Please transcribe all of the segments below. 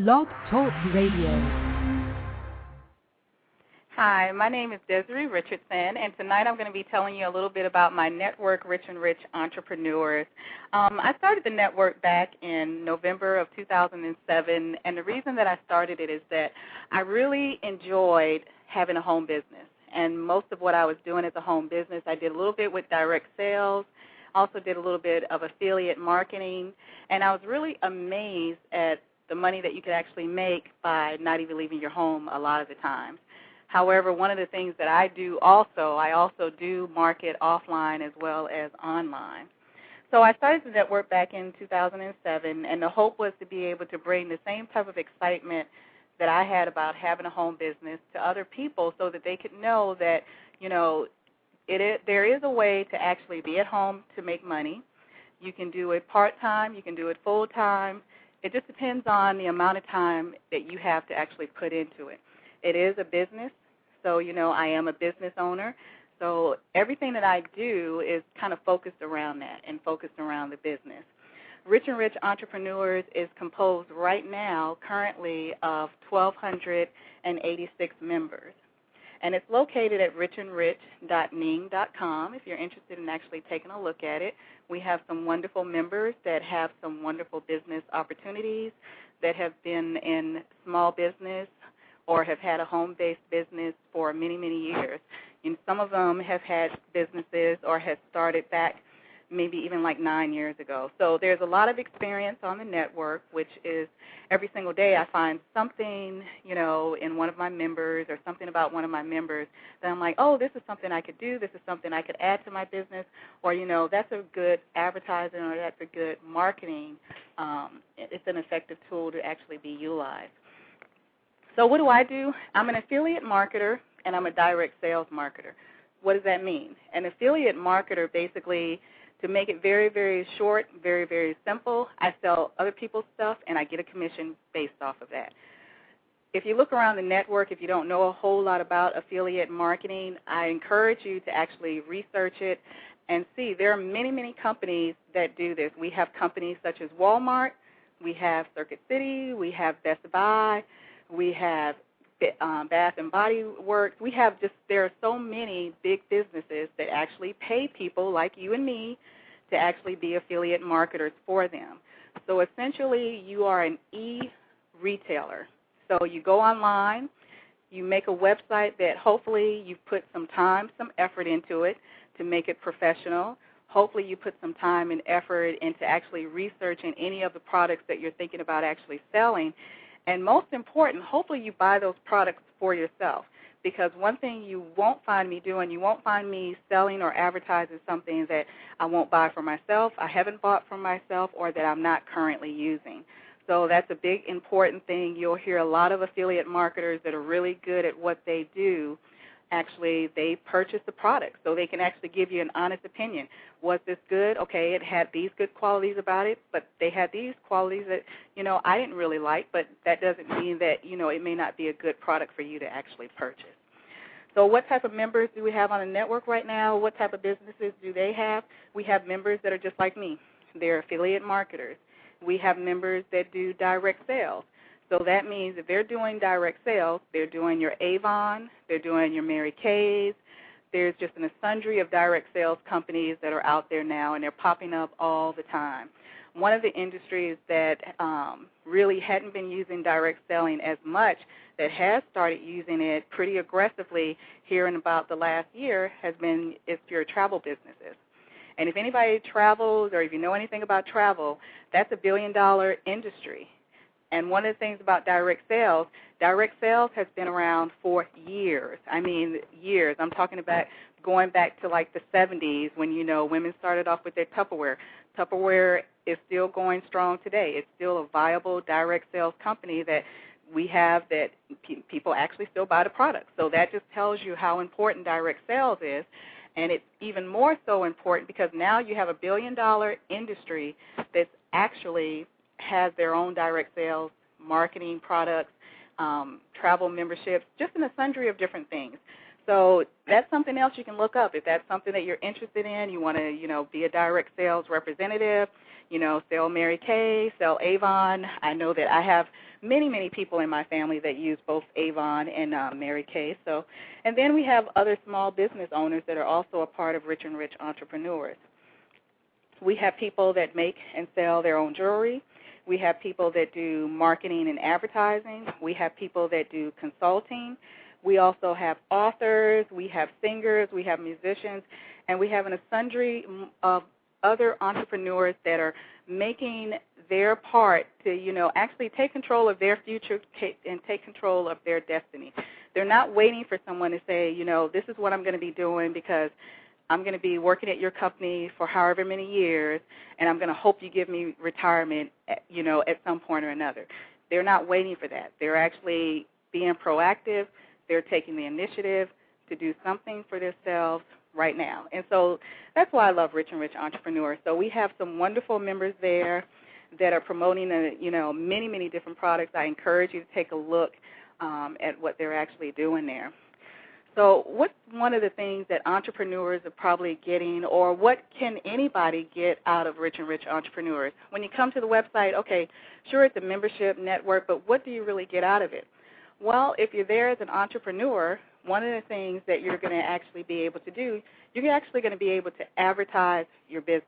Blog Talk Radio. Hi, my name is Desiree Richardson, and tonight I'm going to be telling you a little bit about my network, Rich and Rich Entrepreneurs. I started the network back in November of 2007, and the reason that I started it is that I really enjoyed having a home business, and most of what I was doing as a home business, I did a little bit with direct sales, also did a little bit of affiliate marketing, and I was really amazed at the money that you could actually make by not even leaving your home a lot of the times. However, one of the things that I also do market offline as well as online. So I started the network back in 2007, and the hope was to be able to bring the same type of excitement that I had about having a home business to other people so that they could know that, there is a way to actually be at home to make money. You can do it part-time. You can do it full-time. It just depends on the amount of time that you have to actually put into it. It is a business, so, I am a business owner. So everything that I do is kind of focused around that and focused around the business. Rich and Rich Entrepreneurs is composed right now currently of 1,286 members. And it's located at richandrich.ning.com if you're interested in actually taking a look at it. We have some wonderful members that have some wonderful business opportunities that have been in small business or have had a home-based business for many, many years. And some of them have had businesses or have started back maybe even like 9 years ago. So there's a lot of experience on the network, which is every single day I find something, in one of my members or something about one of my members that I'm like, oh, this is something I could do, this is something I could add to my business, or, that's a good advertising or that's a good marketing. It's an effective tool to actually be utilized. So what do? I'm an affiliate marketer, and I'm a direct sales marketer. What does that mean? An affiliate marketer, basically, to make it very, very short, very, very simple, I sell other people's stuff, and I get a commission based off of that. If you look around the network, if you don't know a whole lot about affiliate marketing, I encourage you to actually research it and see. There are many, many companies that do this. We have companies such as Walmart. We have Circuit City. We have Best Buy. We have Bath and Body Works. There are so many big businesses that actually pay people like you and me to actually be affiliate marketers for them. So essentially, you are an e-retailer. So you go online, you make a website that hopefully you put some time, some effort into it to make it professional. Hopefully you put some time and effort into actually researching any of the products that you're thinking about actually selling. And most important, hopefully you buy those products for yourself, because one thing you won't find me doing, you won't find me selling or advertising something that I won't buy for myself, I haven't bought for myself, or that I'm not currently using. So that's a big important thing. You'll hear a lot of affiliate marketers that are really good at what they do. Actually, they purchase the product so they can actually give you an honest opinion. Was this good? Okay, it had these good qualities about it, but they had these qualities that, I didn't really like, but that doesn't mean that, it may not be a good product for you to actually purchase. So what type of members do we have on the network right now? What type of businesses do they have? We have members that are just like me. They're affiliate marketers. We have members that do direct sales. So that means if they're doing direct sales, they're doing your Avon, they're doing your Mary Kay's. There's just a sundry of direct sales companies that are out there now, and they're popping up all the time. One of the industries that really hadn't been using direct selling as much, that has started using it pretty aggressively here in about the last year, is your travel businesses. And if anybody travels, or if you know anything about travel, that's a billion-dollar industry. And one of the things about direct sales has been around for years. I mean, years. I'm talking about going back to like the 70s when, women started off with their Tupperware. Tupperware is still going strong today. It's still a viable direct sales company that we have that people actually still buy the product. So that just tells you how important direct sales is. And it's even more so important because now you have a billion-dollar industry that's actually has their own direct sales, marketing products, travel memberships, just in a sundry of different things. So that's something else you can look up. If that's something that you're interested in, you want to, be a direct sales representative, sell Mary Kay, sell Avon. I know that I have many, many people in my family that use both Avon and Mary Kay. And then we have other small business owners that are also a part of Rich and Rich Entrepreneurs. We have people that make and sell their own jewelry. We have people that do marketing and advertising. We have people that do consulting. We also have authors. We have singers. We have musicians. And we have a sundry of other entrepreneurs that are making their part to, actually take control of their future and take control of their destiny. They're not waiting for someone to say, this is what I'm going to be doing because I'm going to be working at your company for however many years, and I'm going to hope you give me retirement, at some point or another. They're not waiting for that. They're actually being proactive. They're taking the initiative to do something for themselves right now. And so that's why I love Rich and Rich Entrepreneurs. So we have some wonderful members there that are promoting, many, many different products. I encourage you to take a look at what they're actually doing there. So what's one of the things that entrepreneurs are probably getting, or what can anybody get out of Rich and Rich Entrepreneurs? When you come to the website, okay, sure, it's a membership network, but what do you really get out of it? Well, if you're there as an entrepreneur, one of the things that you're going to actually be able to do, you're actually going to be able to advertise your business.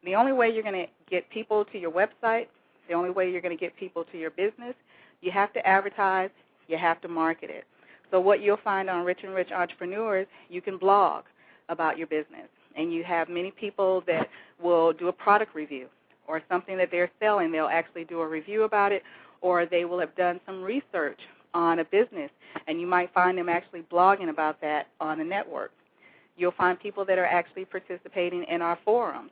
The only way you're going to get people to your website, the only way you're going to get people to your business, you have to advertise, you have to market it. So what you'll find on Rich and Rich Entrepreneurs, you can blog about your business, and you have many people that will do a product review or something that they're selling. They'll actually do a review about it, or they will have done some research on a business, and you might find them actually blogging about that on a network. You'll find people that are actually participating in our forums.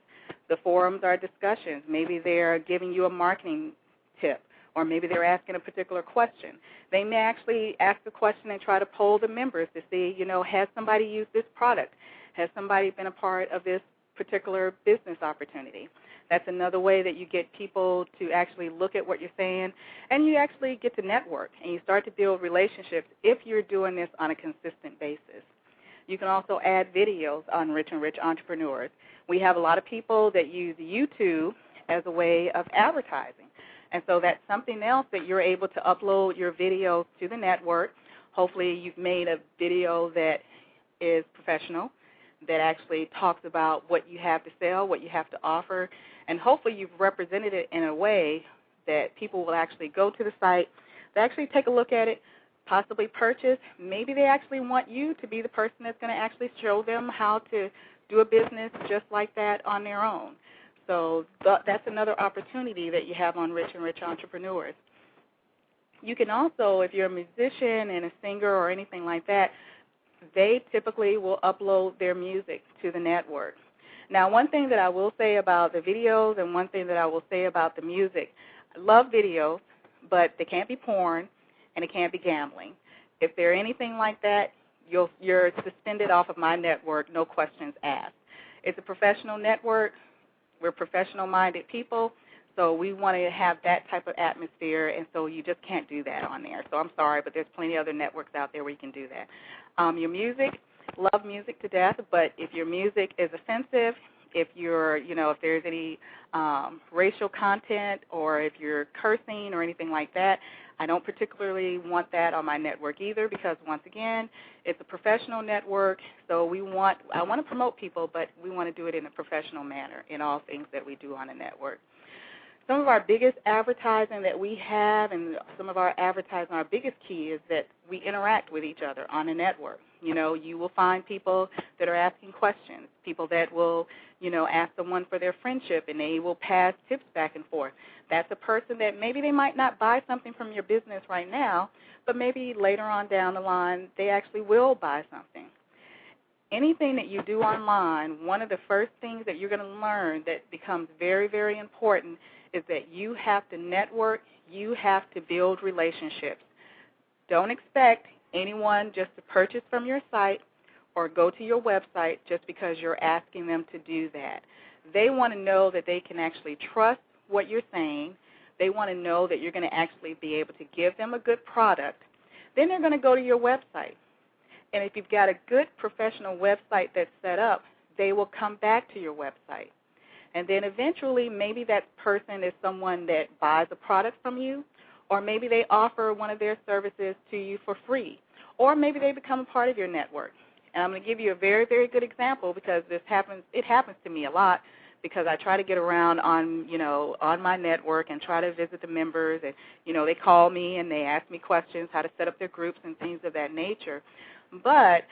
The forums are discussions. Maybe they're giving you a marketing tip, or maybe they're asking a particular question. They may actually ask a question and try to poll the members to see, has somebody used this product? Has somebody been a part of this particular business opportunity? That's another way that you get people to actually look at what you're saying, and you actually get to network, and you start to build relationships if you're doing this on a consistent basis. You can also add videos on Rich and Rich Entrepreneurs. We have a lot of people that use YouTube as a way of advertising. And so that's something else that you're able to upload your videos to the network. Hopefully you've made a video that is professional, that actually talks about what you have to sell, what you have to offer, and hopefully you've represented it in a way that people will actually go to the site, they actually take a look at it, possibly purchase. Maybe they actually want you to be the person that's going to actually show them how to do a business just like that on their own. So that's another opportunity that you have on Rich and Rich Entrepreneurs. You can also, if you're a musician and a singer or anything like that, they typically will upload their music to the network. Now, one thing that I will say about the videos and one thing that I will say about the music, I love videos, but they can't be porn and it can't be gambling. If they're anything like that, you're suspended off of my network, no questions asked. It's a professional network. We're professional-minded people, so we want to have that type of atmosphere, and so you just can't do that on there. So I'm sorry, but there's plenty of other networks out there where you can do that. Your music, love music to death, but if your music is offensive, if you're, if there's any racial content or if you're cursing or anything like that, I don't particularly want that on my network either because, once again, it's a professional network, so I want to promote people, but we want to do it in a professional manner in all things that we do on a network. Some of our biggest advertising that we have and some of our advertising, our biggest key is that we interact with each other on a network. You will find people that are asking questions, people that will, ask someone for their friendship, and they will pass tips back and forth. That's a person that maybe they might not buy something from your business right now, but maybe later on down the line they actually will buy something. Anything that you do online, one of the first things that you're going to learn that becomes very, very important is that you have to network, you have to build relationships. Don't expect anyone just to purchase from your site or go to your website just because you're asking them to do that. They want to know that they can actually trust what you're saying. They want to know that you're going to actually be able to give them a good product. Then they're going to go to your website. And if you've got a good professional website that's set up, they will come back to your website. And then eventually maybe that person is someone that buys a product from you, or maybe they offer one of their services to you for free, or maybe they become a part of your network. And I'm going to give you a very, very good example because it happens to me a lot because I try to get around on my network and try to visit the members, and they call me and they ask me questions, how to set up their groups and things of that nature. But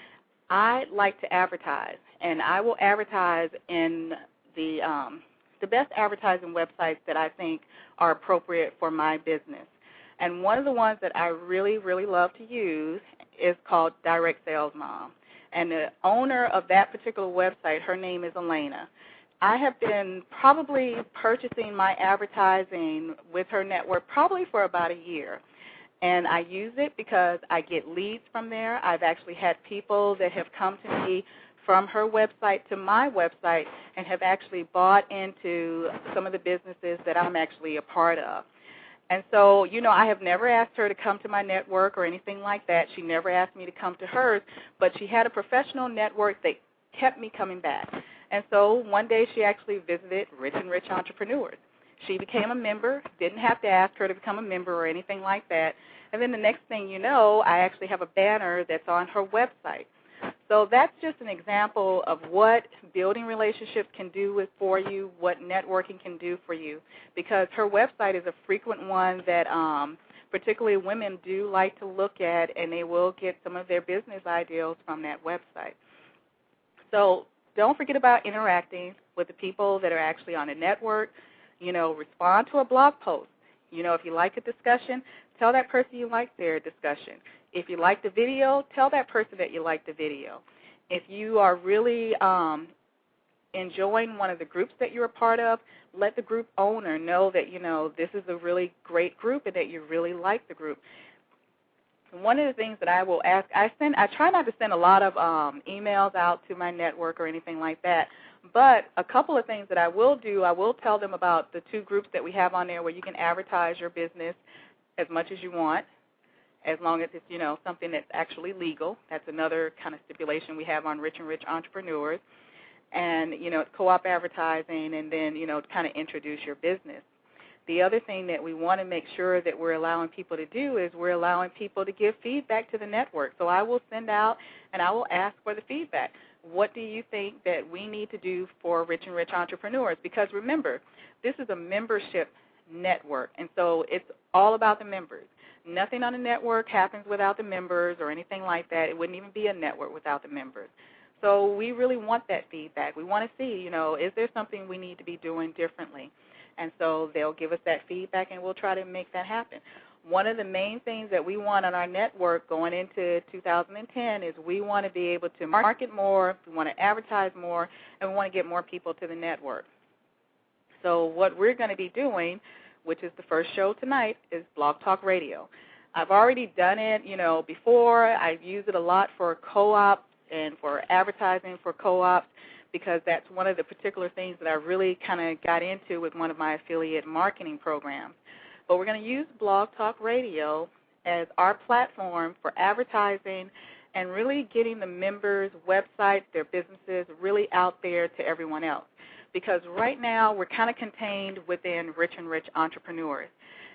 I like to advertise, and I will advertise in the best advertising websites that I think are appropriate for my business. And one of the ones that I really, really love to use is called Direct Sales Mom. And the owner of that particular website, her name is Elena. I have been probably purchasing my advertising with her network probably for about a year. And I use it because I get leads from there. I've actually had people that have come to me from her website to my website and have actually bought into some of the businesses that I'm actually a part of. And so, I have never asked her to come to my network or anything like that. She never asked me to come to hers, but she had a professional network that kept me coming back. And so one day she actually visited Rich and Rich Entrepreneurs. She became a member, didn't have to ask her to become a member or anything like that. And then the next thing you know, I actually have a banner that's on her website. So that's just an example of what building relationships can do for you, what networking can do for you, because her website is a frequent one that particularly women do like to look at, and they will get some of their business ideas from that website. So don't forget about interacting with the people that are actually on the network. Respond to a blog post. If you like a discussion, tell that person you like their discussion. If you like the video, tell that person that you like the video. If you are really enjoying one of the groups that you're a part of, let the group owner know that, this is a really great group and that you really like the group. One of the things that I will ask, I try not to send a lot of emails out to my network or anything like that, but a couple of things that I will do, I will tell them about the 2 groups that we have on there where you can advertise your business as much as you want, as long as it's, something that's actually legal. That's another kind of stipulation we have on Rich and Rich Entrepreneurs. And, it's co-op advertising, and then, kind of introduce your business. The other thing that we want to make sure that we're allowing people to do is we're allowing people to give feedback to the network. So I will send out and I will ask for the feedback. What do you think that we need to do for Rich and Rich Entrepreneurs? Because remember, this is a membership network, and so it's all about the members. Nothing on the network happens without the members or anything like that. It wouldn't even be a network without the members. So we really want that feedback. We want to see, is there something we need to be doing differently? And so they'll give us that feedback, and we'll try to make that happen. One of the main things that we want on our network going into 2010 is we want to be able to market more, we want to advertise more, and we want to get more people to the network. So what we're going to be doing, which is the first show tonight, is Blog Talk Radio. I've already done it, before. I've used it a lot for co-ops and for advertising for co-ops, because that's one of the particular things that I really kind of got into with one of my affiliate marketing programs. But we're going to use Blog Talk Radio as our platform for advertising and really getting the members' websites, their businesses, really out there to everyone else. Because right now we're kind of contained within Rich and Rich Entrepreneurs.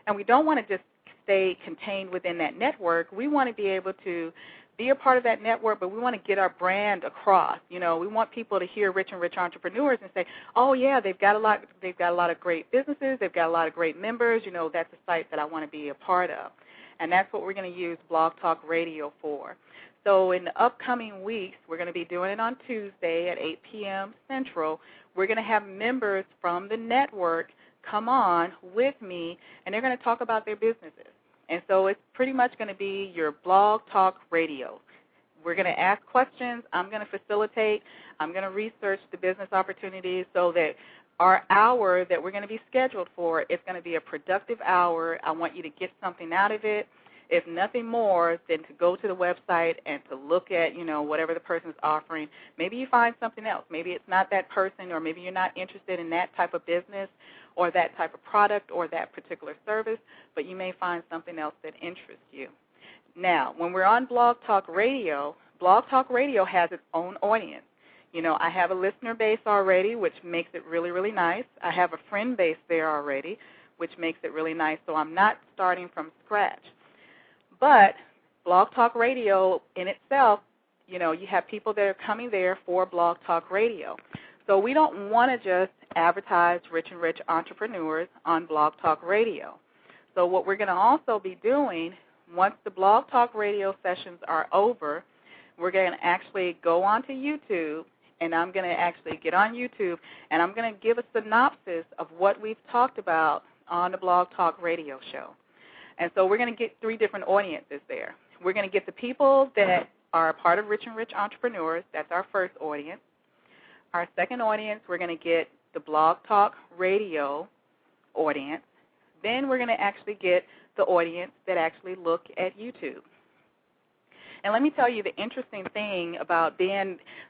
And we don't want to just stay contained within that network. We want to be able to be a part of that network, but we want to get our brand across. We want people to hear Rich and Rich Entrepreneurs and say, oh yeah, they've got a lot of great businesses, they've got a lot of great members, that's a site that I want to be a part of. And that's what we're going to use Blog Talk Radio for. So in the upcoming weeks, we're going to be doing it on Tuesday at 8 p.m. Central. We're going to have members from the network come on with me, and they're going to talk about their businesses. And so it's pretty much going to be your Blog Talk Radio. We're going to ask questions. I'm going to facilitate. I'm going to research the business opportunities so that our hour that we're going to be scheduled for is going to be a productive hour. I want you to get something out of it. If nothing more than to go to the website and to look at, whatever the person's offering. Maybe you find something else. Maybe it's not that person, or maybe you're not interested in that type of business or that type of product or that particular service, but you may find something else that interests you. Now, when we're on Blog Talk Radio has its own audience. I have a listener base already, which makes it really, really nice. I have a friend base there already, which makes it really nice. So I'm not starting from scratch. But Blog Talk Radio in itself, you have people that are coming there for Blog Talk Radio. So we don't want to just advertise Rich and Rich Entrepreneurs on Blog Talk Radio. So what we're going to also be doing, once the Blog Talk Radio sessions are over, we're going to actually go onto YouTube, and I'm going to actually get on YouTube, and I'm going to give a synopsis of what we've talked about on the Blog Talk Radio show. And so we're going to get 3 different audiences there. We're going to get the people that are a part of Rich and Rich Entrepreneurs. That's our first audience. Our second audience, we're going to get the Blog Talk Radio audience. Then we're going to actually get the audience that actually look at YouTube. And let me tell you the interesting thing about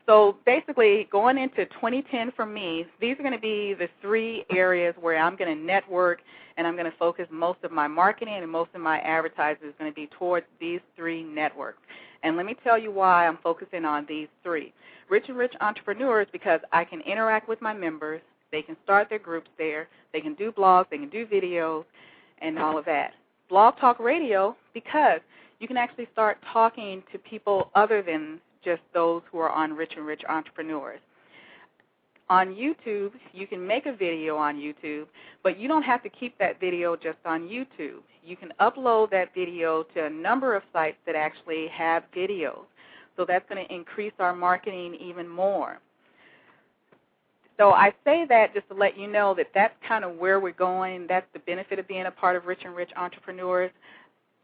so basically going into 2010 for me, these are going to be the 3 areas where I'm going to network and I'm going to focus most of my marketing and most of my advertising is going to be towards these 3 networks. And let me tell you why I'm focusing on these 3. Rich and Rich Entrepreneurs, because I can interact with my members. They can start their groups there. They can do blogs. They can do videos and all of that. Blog Talk Radio, because you can actually start talking to people other than just those who are on Rich and Rich Entrepreneurs. On YouTube, you can make a video on YouTube, but you don't have to keep that video just on YouTube. You can upload that video to a number of sites that actually have videos. So that's going to increase our marketing even more. So I say that just to let you know that that's kind of where we're going. That's the benefit of being a part of Rich and Rich Entrepreneurs.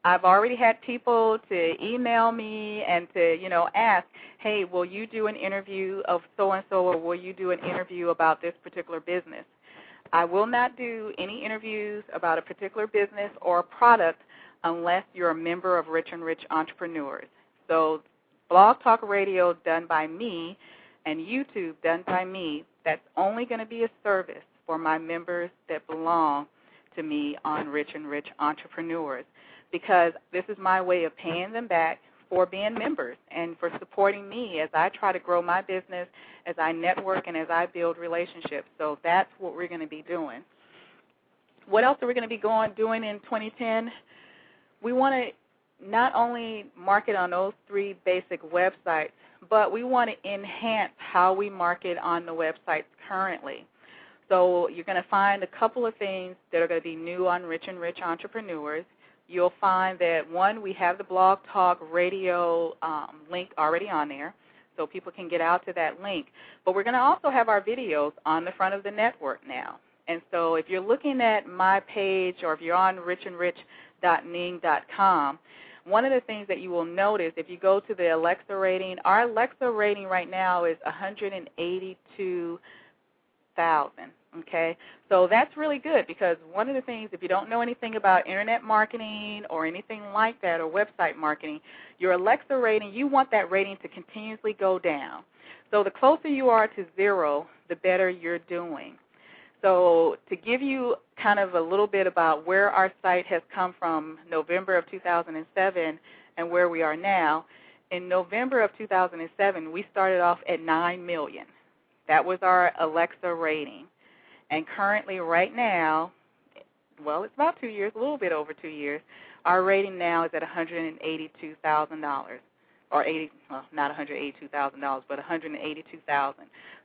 I've already had people to email me and to, ask, hey, will you do an interview of so-and-so, or will you do an interview about this particular business? I will not do any interviews about a particular business or product unless you're a member of Rich and Rich Entrepreneurs. So Blog Talk Radio done by me and YouTube done by me, that's only going to be a service for my members that belong to me on Rich and Rich Entrepreneurs, because this is my way of paying them back for being members and for supporting me as I try to grow my business, as I network, and as I build relationships. So that's what we're going to be doing. What else are we going to be doing in 2010? We want to not only market on those 3 basic websites, but we want to enhance how we market on the websites currently. So you're going to find a couple of things that are going to be new on Rich and Rich Entrepreneurs. You'll find that, 1, we have the Blog Talk Radio link already on there, so people can get out to that link. But we're going to also have our videos on the front of the network now. And so if you're looking at my page, or if you're on richandrich.ning.com, one of the things that you will notice, if you go to the Alexa rating, our Alexa rating right now is 182,000. Okay, so that's really good, because one of the things, if you don't know anything about internet marketing or anything like that, or website marketing, your Alexa rating, you want that rating to continuously go down. So the closer you are to 0, the better you're doing. So to give you kind of a little bit about where our site has come from November of 2007 and where we are now, in November of 2007, we started off at 9 million. That was our Alexa rating. And currently, right now, well, it's about 2 years, a little bit over 2 years, our rating now is at $182,000, or not $182,000, but $182,000.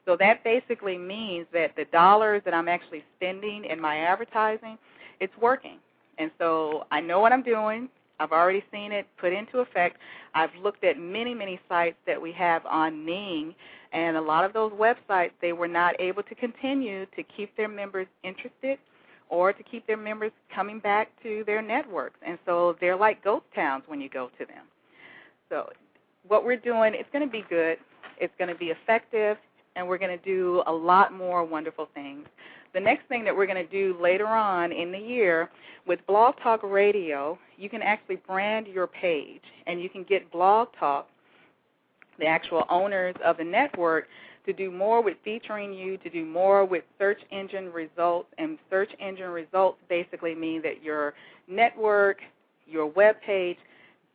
So that basically means that the dollars that I'm actually spending in my advertising, it's working. And so I know what I'm doing. I've already seen it put into effect. I've looked at many, many sites that we have on Ning, and a lot of those websites, they were not able to continue to keep their members interested or to keep their members coming back to their networks. And so they're like ghost towns when you go to them. So what we're doing, it's going to be good. It's going to be effective, and we're going to do a lot more wonderful things. The next thing that we're going to do later on in the year with Blog Talk Radio, you can actually brand your page, and you can get Blog Talk, the actual owners of the network, to do more with featuring you, to do more with search engine results. And search engine results basically mean that your network, your web page,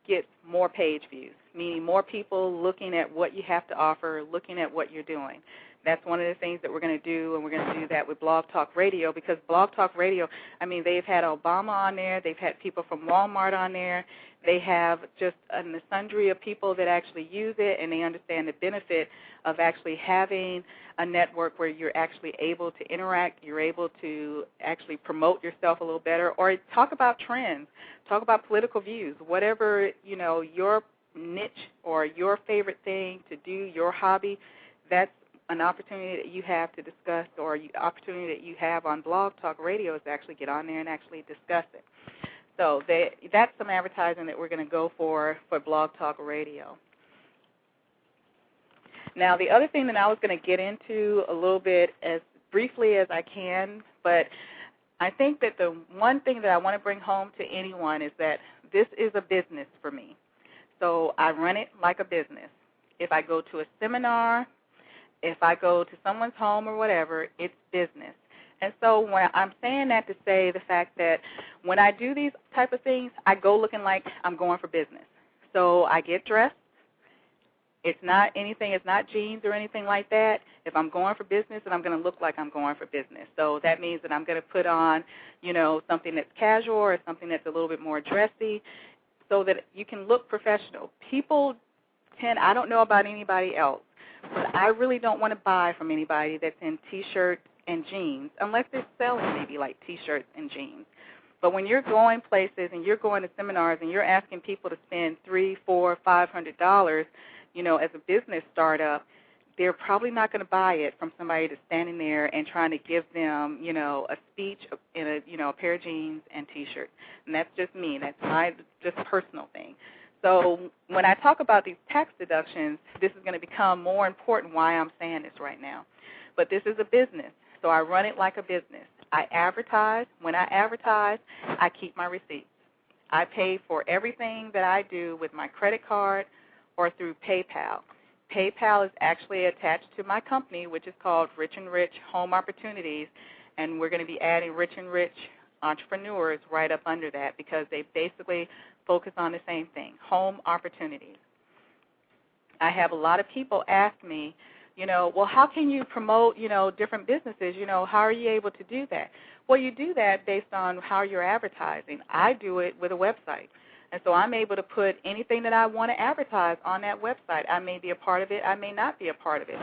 gets more page views, meaning more people looking at what you have to offer, looking at what you're doing. That's one of the things that we're going to do, and we're going to do that with Blog Talk Radio, because Blog Talk Radio, I mean, they've had Obama on there. They've had people from Walmart on there. They have just a sundry of people that actually use it, and they understand the benefit of actually having a network where you're actually able to interact, you're able to actually promote yourself a little better, or talk about trends, talk about political views, whatever, you know, your niche or your favorite thing to do, your hobby, that's an opportunity that you have to discuss, or opportunity that you have on Blog Talk Radio is to actually get on there and actually discuss it. So that's some advertising that we're going to go for Blog Talk Radio. Now, the other thing that I was going to get into a little bit as briefly as I can, but I think that the one thing that I want to bring home to anyone is that this is a business for me. So I run it like a business. If I go to a seminar, if I go to someone's home or whatever, it's business. And so when I'm saying that to say the fact that when I do these type of things, I go looking like I'm going for business. So I get dressed. It's not anything, it's not jeans or anything like that. If I'm going for business, then I'm going to look like I'm going for business. So that means that I'm going to put on, you know, something that's casual or something that's a little bit more dressy so that you can look professional. People tend, I don't know about anybody else, but I really don't want to buy from anybody that's in T-shirts and jeans, unless they're selling maybe like T-shirts and jeans. But when you're going places and you're going to seminars and you're asking people to spend $300, $400, $500, you know, as a business startup, they're probably not going to buy it from somebody that's standing there and trying to give them, you know, a speech in a, you know, a pair of jeans and T-shirts. And that's just me. That's my just personal thing. So when I talk about these tax deductions, this is going to become more important why I'm saying this right now. But this is a business, so I run it like a business. I advertise. When I advertise, I keep my receipts. I pay for everything that I do with my credit card or through PayPal. PayPal is actually attached to my company, which is called Rich and Rich Home Opportunities, and we're going to be adding Rich and Rich Entrepreneurs right up under that because they basically focus on the same thing, home opportunities. I have a lot of people ask me, you know, well, how can you promote, you know, different businesses? You know, how are you able to do that? Well, you do that based on how you're advertising. I do it with a website. And so I'm able to put anything that I want to advertise on that website. I may be a part of it. I may not be a part of it.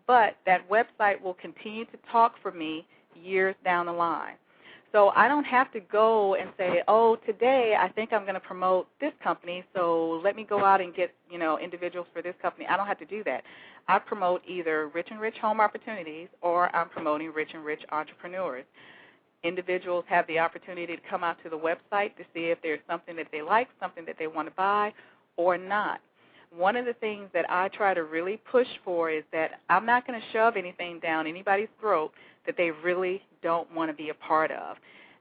But that website will continue to talk for me years down the line. So I don't have to go and say, oh, today I think I'm going to promote this company, so let me go out and get, you know, individuals for this company. I don't have to do that. I promote either Rich and Rich Home Opportunities or I'm promoting Rich and Rich Entrepreneurs. Individuals have the opportunity to come out to the website to see if there's something that they like, something that they want to buy or not. One of the things that I try to really push for is that I'm not going to shove anything down anybody's throat that they really don't want to be a part of.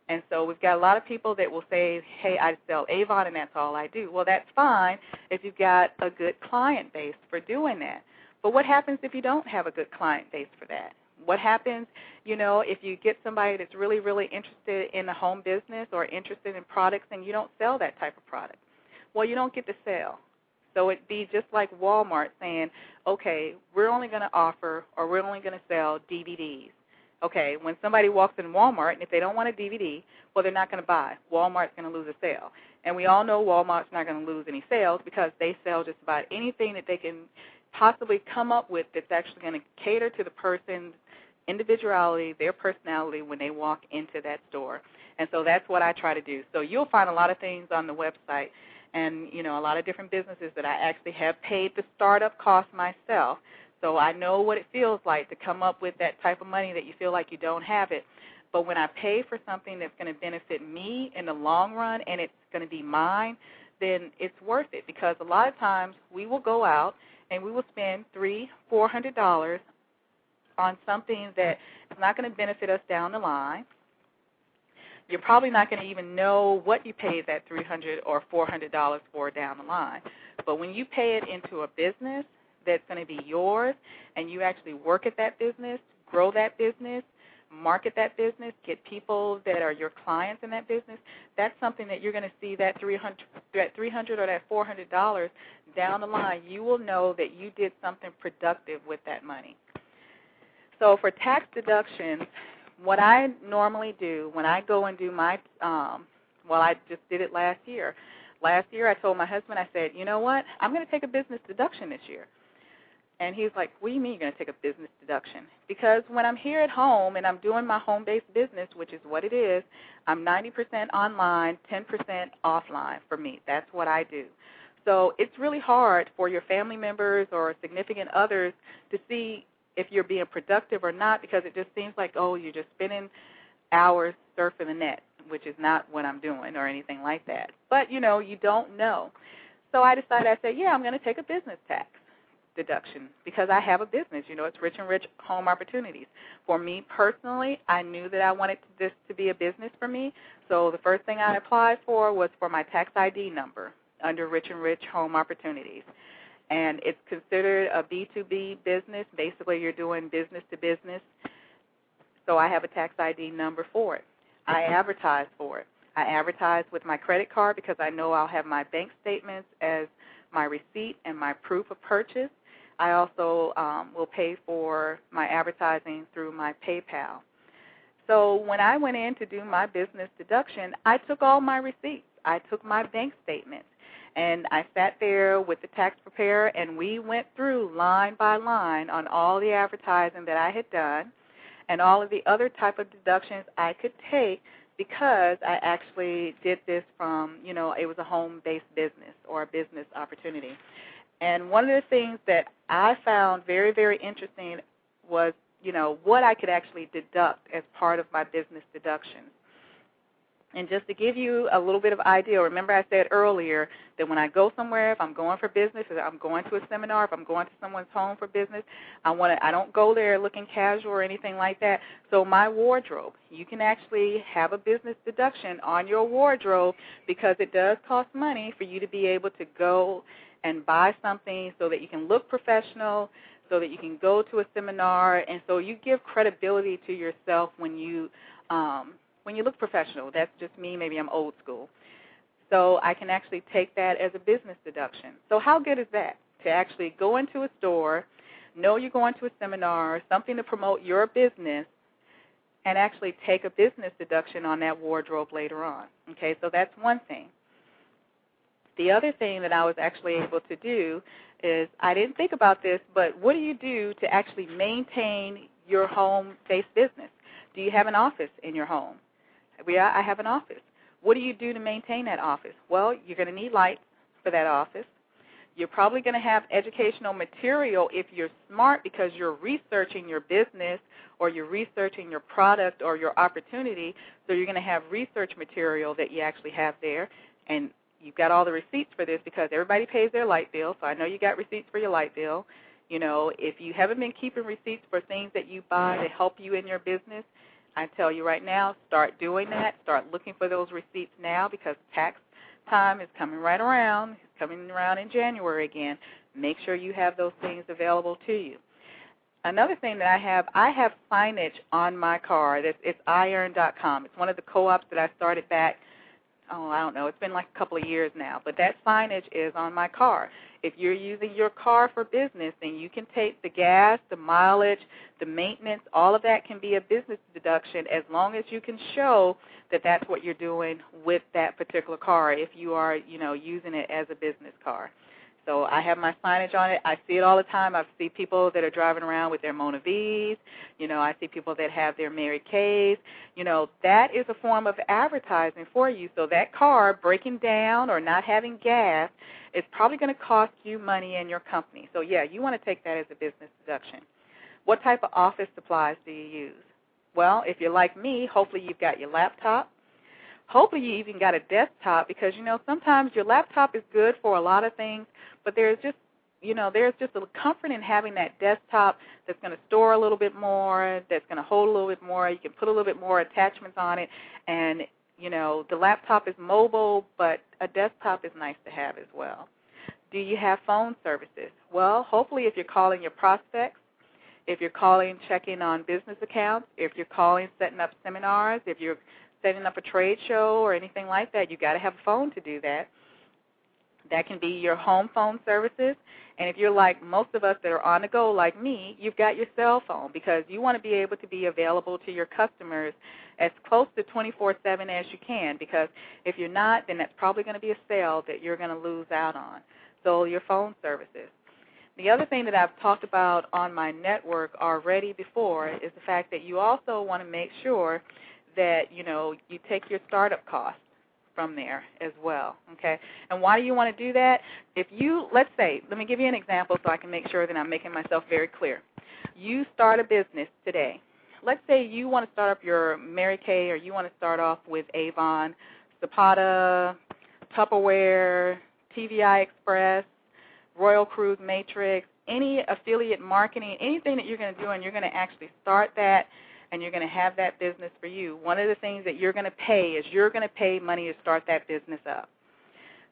And so we've got a lot of people that will say, hey, I sell Avon and that's all I do. Well, that's fine if you've got a good client base for doing that. But what happens if you don't have a good client base for that? What happens, you know, if you get somebody that's really, really interested in the home business or interested in products and you don't sell that type of product? Well, you don't get to sell. So it'd be just like Walmart saying, okay, we're only going to offer or we're only going to sell DVDs. Okay, when somebody walks in Walmart and if they don't want a DVD, well, they're not going to buy. Walmart's going to lose a sale. And we all know Walmart's not going to lose any sales because they sell just about anything that they can possibly come up with that's actually going to cater to the person's individuality, their personality when they walk into that store. And so that's what I try to do. So you'll find a lot of things on the website and, you know, a lot of different businesses that I actually have paid the startup cost myself. So I know what it feels like to come up with that type of money that you feel like you don't have it. But when I pay for something that's going to benefit me in the long run and it's going to be mine, then it's worth it because a lot of times we will go out and we will spend $300, $400 on something that is not going to benefit us down the line. You're probably not going to even know what you paid that $300 or $400 for down the line. But when you pay it into a business that's going to be yours and you actually work at that business, grow that business, market that business, get people that are your clients in that business, that's something that you're going to see that $300 or that $400 down the line. You will know that you did something productive with that money. So for tax deductions, what I normally do when I go and do my, I just did it last year. Last year I told my husband, I said, you know what, I'm going to take a business deduction this year. And he was like, what do you mean you're going to take a business deduction? Because when I'm here at home and I'm doing my home-based business, which is what it is, I'm 90% online, 10% offline for me. That's what I do. So it's really hard for your family members or significant others to see if you're being productive or not, because it just seems like, oh, you're just spending hours surfing the net, which is not what I'm doing or anything like that. But, you don't know. So I decided, I said, yeah, I'm going to take a business tax deduction because I have a business. It's Rich and Rich Home Opportunities. For me personally, I knew that I wanted this to be a business for me, so the first thing I applied for was for my tax ID number under Rich and Rich Home Opportunities. And it's considered a B2B business. Basically, you're doing business to business. So I have a tax ID number for it. I advertise for it. I advertise with my credit card because I know I'll have my bank statements as my receipt and my proof of purchase. I also will pay for my advertising through my PayPal. So when I went in to do my business deduction, I took all my receipts. I took my bank statements. And I sat there with the tax preparer, and we went through line by line on all the advertising that I had done and all of the other type of deductions I could take because I actually did this from, it was a home-based business or a business opportunity. And one of the things that I found very, very interesting was, what I could actually deduct as part of my business deductions. And just to give you a little bit of idea, remember I said earlier that when I go somewhere, if I'm going for business, if I'm going to a seminar, if I'm going to someone's home for business, I don't go there looking casual or anything like that. So my wardrobe, you can actually have a business deduction on your wardrobe because it does cost money for you to be able to go and buy something so that you can look professional, so that you can go to a seminar, and so you give credibility to yourself when you look professional. That's just me. Maybe I'm old school. So I can actually take that as a business deduction. So how good is that, to actually go into a store, know you're going to a seminar, something to promote your business, and actually take a business deduction on that wardrobe later on. Okay, so that's one thing. The other thing that I was actually able to do is, I didn't think about this, but what do you do to actually maintain your home-based business? Do you have an office in your home? I have an office. What do you do to maintain that office? Well, you're going to need lights for that office. You're probably going to have educational material if you're smart because you're researching your business or you're researching your product or your opportunity, so you're going to have research material that you actually have there. And you've got all the receipts for this because everybody pays their light bill, so I know you got receipts for your light bill. If you haven't been keeping receipts for things that you buy to help you in your business, I tell you right now, start doing that. Start looking for those receipts now because tax time is coming right around. It's coming around in January again. Make sure you have those things available to you. Another thing that I have signage on my car. It's iEarn.com. It's one of the co-ops that I started back, I don't know, it's been like a couple of years now. But that signage is on my car. If you're using your car for business, then you can take the gas, the mileage, the maintenance, all of that can be a business deduction as long as you can show that that's what you're doing with that particular car if you are, using it as a business car. So I have my signage on it. I see it all the time. I see people that are driving around with their Mona V's. I see people that have their Mary Kay's. That is a form of advertising for you. So that car breaking down or not having gas is probably going to cost you money in your company. So, yeah, you want to take that as a business deduction. What type of office supplies do you use? Well, if you're like me, hopefully you've got your laptop. Hopefully you even got a desktop because, sometimes your laptop is good for a lot of things, but there's just a comfort in having that desktop that's going to store a little bit more, that's going to hold a little bit more. You can put a little bit more attachments on it, and, the laptop is mobile, but a desktop is nice to have as well. Do you have phone services? Well, hopefully if you're calling your prospects, if you're calling, checking on business accounts, if you're calling, setting up seminars, if you're setting up a trade show or anything like that, you got to have a phone to do that. That can be your home phone services. And if you're like most of us that are on the go like me, you've got your cell phone because you want to be able to be available to your customers as close to 24/7 as you can, because if you're not, then that's probably going to be a sale that you're going to lose out on. So your phone services. The other thing that I've talked about on my network already before is the fact that you also want to make sure that, you take your startup costs from there as well, okay? And why do you want to do that? If you, let me give you an example so I can make sure that I'm making myself very clear. You start a business today. Let's say you want to start up your Mary Kay, or you want to start off with Avon, Zapata, Tupperware, TVI Express, Royal Cruise Matrix, any affiliate marketing, anything that you're going to do, and you're going to actually start that, and you're going to have that business for you. One of the things that you're going to pay is you're going to pay money to start that business up.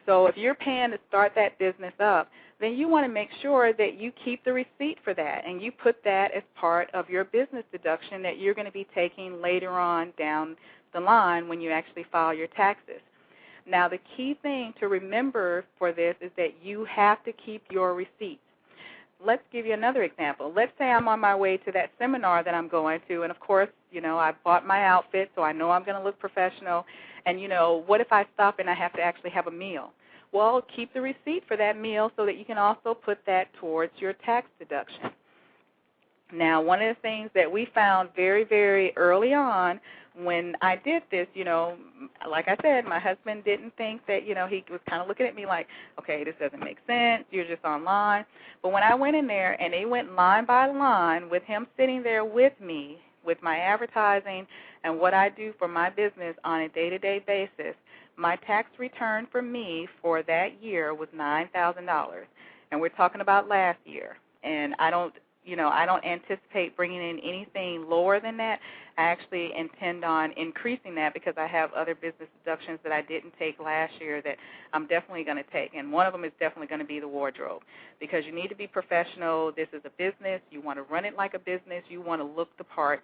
So if you're paying to start that business up, then you want to make sure that you keep the receipt for that, and you put that as part of your business deduction that you're going to be taking later on down the line when you actually file your taxes. Now, the key thing to remember for this is that you have to keep your receipts. Let's give you another example. Let's say I'm on my way to that seminar that I'm going to, and of course, I bought my outfit, so I know I'm going to look professional. And, what if I stop and I have to actually have a meal? Well, keep the receipt for that meal so that you can also put that towards your tax deduction. Now, one of the things that we found very, very early on when I did this, like I said, my husband didn't think that, he was kind of looking at me like, okay, this doesn't make sense, you're just online. But when I went in there and they went line by line with him sitting there with me, with my advertising and what I do for my business on a day-to-day basis, my tax return for me for that year was $9,000. And we're talking about last year. And I don't anticipate bringing in anything lower than that. I actually intend on increasing that because I have other business deductions that I didn't take last year that I'm definitely going to take. And one of them is definitely going to be the wardrobe, because you need to be professional. This is a business. You want to run it like a business. You want to look the part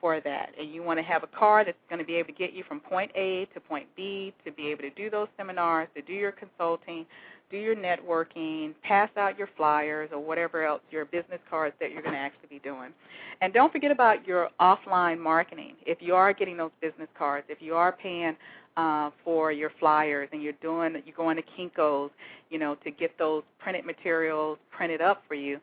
for that. And you want to have a car that's going to be able to get you from point A to point B, to be able to do those seminars, to do your consulting, do your networking, pass out your flyers or whatever else, your business cards that you're going to actually be doing. And don't forget about your offline marketing. If you are getting those business cards, if you are paying for your flyers and you're going to Kinko's, to get those printed materials printed up for you,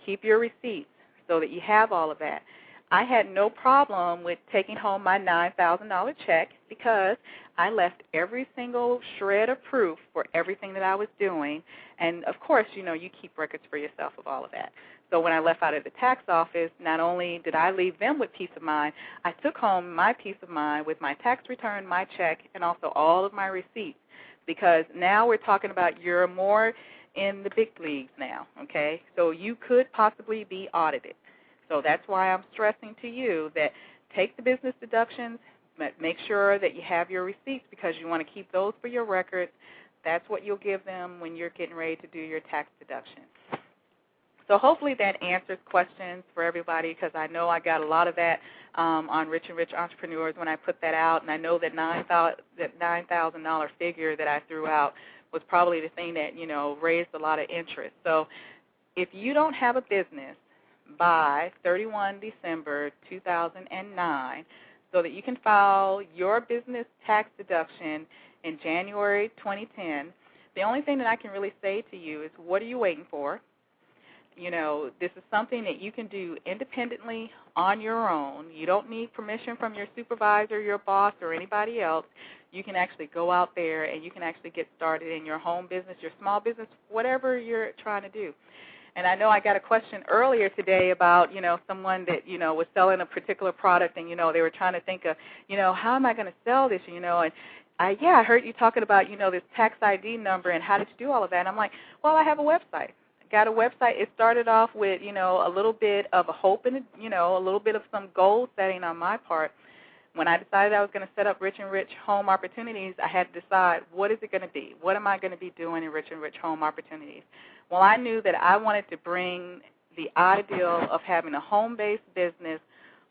keep your receipts so that you have all of that. I had no problem with taking home my $9,000 check because I left every single shred of proof for everything that I was doing. And, of course, you keep records for yourself of all of that. So when I left out of the tax office, not only did I leave them with peace of mind, I took home my peace of mind with my tax return, my check, and also all of my receipts, because now we're talking about you're more in the big leagues now, okay? So you could possibly be audited. So that's why I'm stressing to you that take the business deductions, but make sure that you have your receipts, because you want to keep those for your records. That's what you'll give them when you're getting ready to do your tax deduction. So hopefully that answers questions for everybody, because I know I got a lot of that on Rich and Rich Entrepreneurs when I put that out, and I know that $9,000 figure that I threw out was probably the thing that, raised a lot of interest. So if you don't have a business by 31 December 2009, so that you can file your business tax deduction in January 2010, the only thing that I can really say to you is, what are you waiting for? This is something that you can do independently on your own. You don't need permission from your supervisor, your boss, or anybody else. You can actually go out there and you can actually get started in your home business, your small business, whatever you're trying to do. And I know I got a question earlier today about, someone that, was selling a particular product, and, they were trying to think of, how am I going to sell this, and I heard you talking about, this tax ID number and how did you do all of that? And I'm like, well, I have a website. Got a website. It started off with, a little bit of a hope and, a little bit of some goal setting on my part. When I decided I was going to set up Rich and Rich Home Opportunities, I had to decide, what is it going to be? What am I going to be doing in Rich and Rich Home Opportunities? Well, I knew that I wanted to bring the ideal of having a home-based business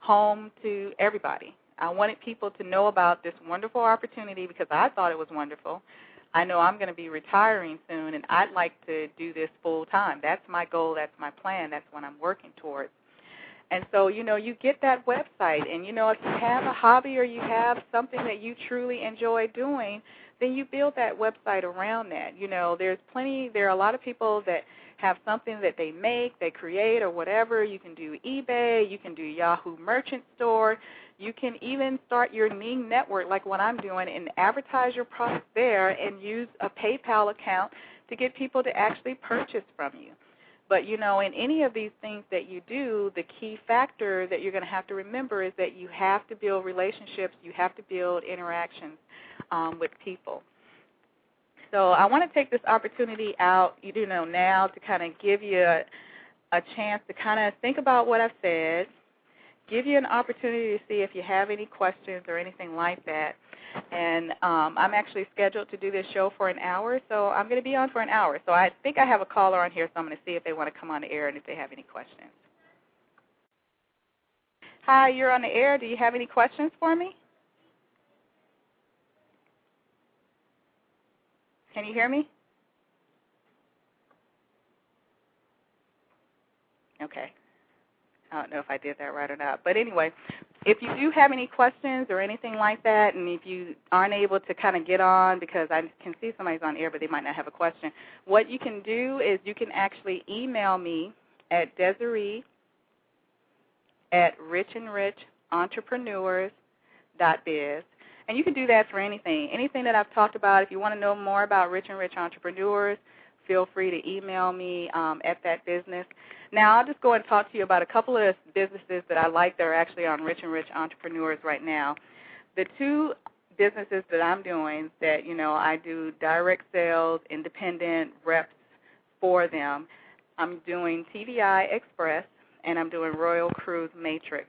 home to everybody. I wanted people to know about this wonderful opportunity because I thought it was wonderful. I know I'm going to be retiring soon, and I'd like to do this full time. That's my goal. That's my plan. That's what I'm working towards. And so, you get that website, and, if you have a hobby or you have something that you truly enjoy doing, then you build that website around that. There are a lot of people that have something that they make, they create, or whatever. You can do eBay, you can do Yahoo Merchant Store, you can even start your Ning network like what I'm doing and advertise your product there and use a PayPal account to get people to actually purchase from you. But, in any of these things that you do, the key factor that you're going to have to remember is that you have to build relationships, you have to build interactions with people. So I want to take this opportunity out, now to kind of give you a chance to kind of think about what I've said, give you an opportunity to see if you have any questions or anything like that. And I'm actually scheduled to do this show for an hour, so I'm going to be on for an hour. So I think I have a caller on here, so I'm going to see if they want to come on the air and if they have any questions. Hi, you're on the air. Do you have any questions for me? Can you hear me? Okay. I don't know if I did that right or not. But anyway, if you do have any questions or anything like that, and if you aren't able to kind of get on because I can see somebody's on air but they might not have a question, what you can do is you can actually email me at Desiree@richandrichentrepreneurs.biz. And you can do that for anything. Anything that I've talked about, if you want to know more about Rich and Rich Entrepreneurs, feel free to email me at that business. Now, I'll just go and talk to you about a couple of businesses that I like that are actually on Rich and Rich Entrepreneurs right now. The two businesses that I'm doing that, I do direct sales, independent reps for them. I'm doing TVI Express, and I'm doing Royal Cruise Matrix.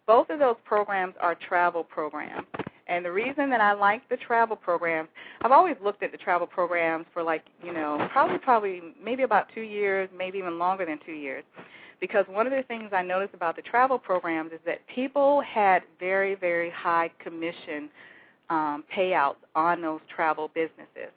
Both of those programs are travel programs. And the reason that I like the travel programs, I've always looked at the travel programs for probably maybe about 2 years, maybe even longer than 2 years. Because one of the things I noticed about the travel programs is that people had very, very high commission payouts on those travel businesses.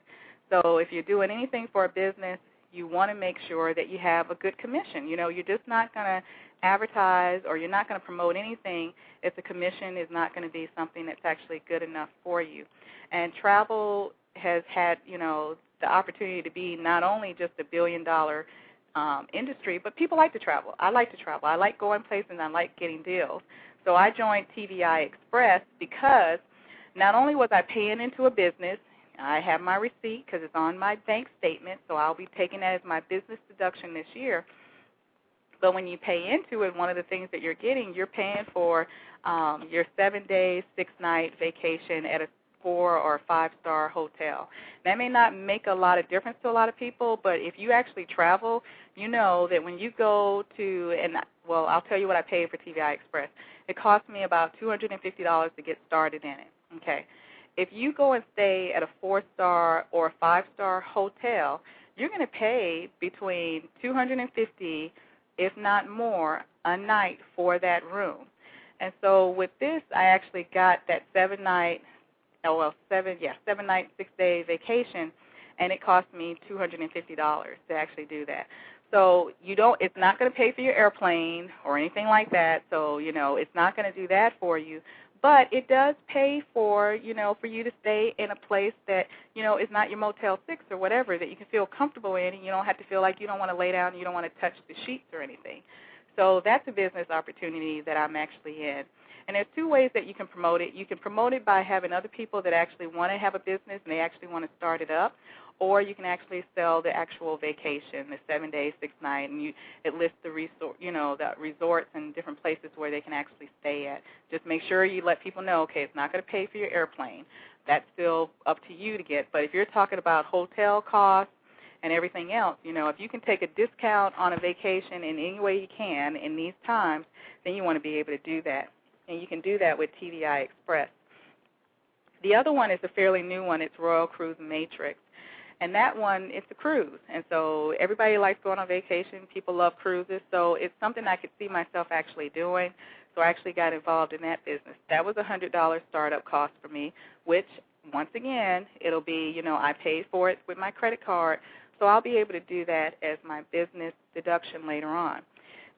So if you're doing anything for a business, you want to make sure that you have a good commission. You're just not going to advertise or you're not going to promote anything if the commission is not going to be something that's actually good enough for you. And travel has had, the opportunity to be not only just a billion-dollar industry, but people like to travel. I like to travel. I like going places and I like getting deals. So I joined TVI Express because not only was I paying into a business, I have my receipt because it's on my bank statement, so I'll be taking that as my business deduction this year. But when you pay into it, one of the things that you're getting, you're paying for your 7-day, 6-night vacation at a 4- or 5-star hotel. That may not make a lot of difference to a lot of people, but if you actually travel, you know that when you go to, I'll tell you what I paid for TVI Express. It cost me about $250 to get started in it, okay? If you go and stay at a 4-star or a 5-star hotel, you're going to pay between $250, if not more, a night for that room. And so with this, I actually got that 7-night, 6-day vacation, and it cost me $250 to actually do that. So it's not going to pay for your airplane or anything like that. So, it's not going to do that for you. But it does pay for, for you to stay in a place that, is not your Motel 6 or whatever, that you can feel comfortable in and you don't have to feel like you don't want to lay down, you don't want to touch the sheets or anything. So that's a business opportunity that I'm actually in. And there's 2 ways that you can promote it. You can promote it by having other people that actually want to have a business and they actually want to start it up, or you can actually sell the actual vacation, the 7-day, 6-night, and it lists the resorts and different places where they can actually stay at. Just make sure you let people know, okay, it's not going to pay for your airplane. That's still up to you to get. But if you're talking about hotel costs and everything else, if you can take a discount on a vacation in any way you can in these times, then you want to be able to do that. And you can do that with TVI Express. The other one is a fairly new one. It's Royal Cruise Matrix. And that one, it's a cruise. And so everybody likes going on vacation. People love cruises. So it's something I could see myself actually doing. So I actually got involved in that business. That was a $100 startup cost for me, which, once again, it'll be, I paid for it with my credit card. So I'll be able to do that as my business deduction later on.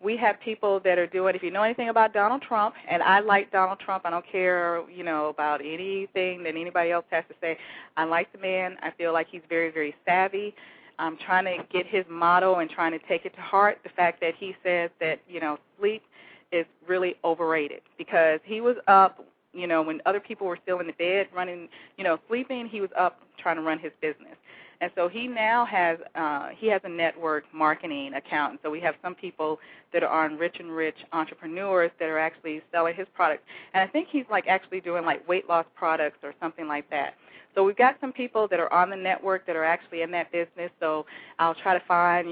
We have people that are doing, if you know anything about Donald Trump, and I like Donald Trump, I don't care, about anything that anybody else has to say. I like the man. I feel like he's very, very savvy. I'm trying to get his motto and trying to take it to heart, the fact that he says that, sleep is really overrated, because he was up, when other people were still in the bed running, sleeping, he was up trying to run his business. And so he now has a network marketing account. And so we have some people that are on Rich and Rich Entrepreneurs that are actually selling his products. And I think he's actually doing weight loss products or something like that. So we've got some people that are on the network that are actually in that business. So I'll try to find,